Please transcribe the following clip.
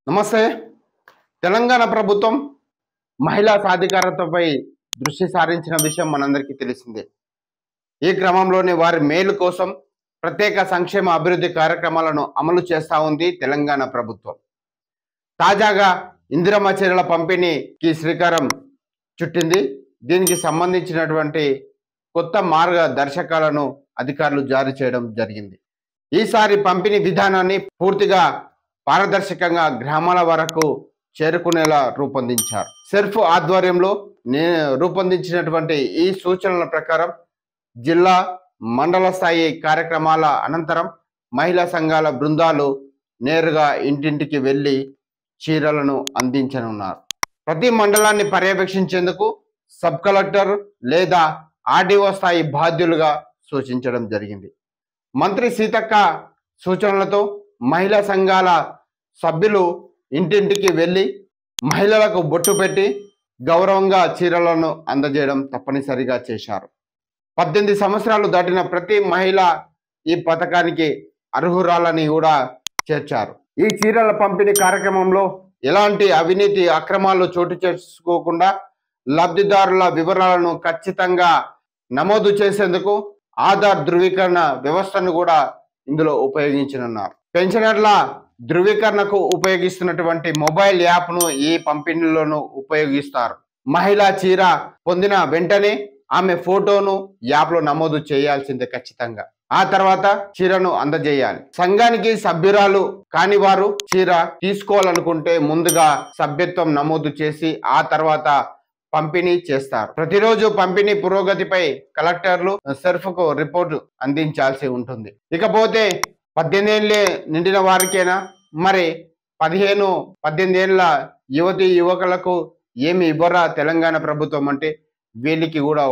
నమస్తే. తెలంగాణ ప్రభుత్వం మహిళా సాధికారతపై దృష్టి సారించిన విషయం మనందరికీ తెలిసిందే. ఈ క్రమంలోనే వారి మేలు కోసం ప్రత్యేక సంక్షేమ అభివృద్ధి కార్యక్రమాలను అమలు చేస్తూ ఉంది తెలంగాణ ప్రభుత్వం. తాజాగా ఇందిరమ్మ చీరల పంపిణీకి శ్రీకారం చుట్టింది. దీనికి సంబంధించినటువంటి కొత్త మార్గదర్శకాలను అధికారులు జారీ చేయడం జరిగింది. ఈసారి పంపిణీ విధానాన్ని పూర్తిగా పారదర్శకంగా గ్రామాల వరకు చేరుకునేలా రూపొందించారు. సెర్ఫ్ ఆధ్వర్యంలో రూపొందించినటువంటి ఈ సూచనల ప్రకారం జిల్లా మండల స్థాయి కార్యక్రమాల అనంతరం మహిళా సంఘాల బృందాలు నేరుగా ఇంటింటికి వెళ్ళి చీరలను అందించనున్నారు. ప్రతి మండలాన్ని పర్యవేక్షించేందుకు సబ్ కలెక్టర్ లేదా ఆర్డీఓ స్థాయి బాధ్యులుగా సూచించడం జరిగింది. మంత్రి సీతక్క సూచనలతో మహిళా సంఘాల సభ్యులు ఇంటింటికి వెళ్ళి మహిళలకు బొట్టు పెట్టి గౌరవంగా చీరలను అందజేయడం తప్పనిసరిగా చేశారు. 18 సంవత్సరాలు దాటిన ప్రతి మహిళ ఈ పథకానికి అర్హురాలని కూడా చేర్చారు. ఈ చీరల పంపిణీ కార్యక్రమంలో ఎలాంటి అవినీతి అక్రమాలు చోటు చేసుకోకుండా లబ్ధిదారుల వివరాలను ఖచ్చితంగా నమోదు చేసేందుకు ఆధార్ ధృవీకరణ వ్యవస్థను కూడా ఇందులో ఉపయోగించనున్నారు. పెన్షనర్ల ధృవీకరణకు ఉపయోగిస్తున్నటువంటి మొబైల్ యాప్ను ఈ పంపిణీలోనూ ఉపయోగిస్తారు. మహిళా చీర పొందిన వెంటనే ఆమె ఫోటోను యాప్లో నమోదు చేయాల్సిందే ఖచ్చితంగా. ఆ తర్వాత చీరను అందజేయాలి. సంఘానికి సభ్యురాలు కాని వారు చీర తీసుకోవాలనుకుంటే ముందుగా సభ్యత్వం నమోదు చేసి ఆ తర్వాత పంపిణీ చేస్తారు. ప్రతిరోజు పంపిణీ పురోగతిపై కలెక్టర్లు సెర్ఫ్కు రిపోర్టు అందించాల్సి ఉంటుంది. ఇకపోతే 18 ఏళ్ళే నిండిన వారికేనా, మరి 15-18 ఏళ్ళ యువతి యువకులకు ఏమి ఇవ్వరా తెలంగాణ ప్రభుత్వం అంటే వీళ్ళకి కూడా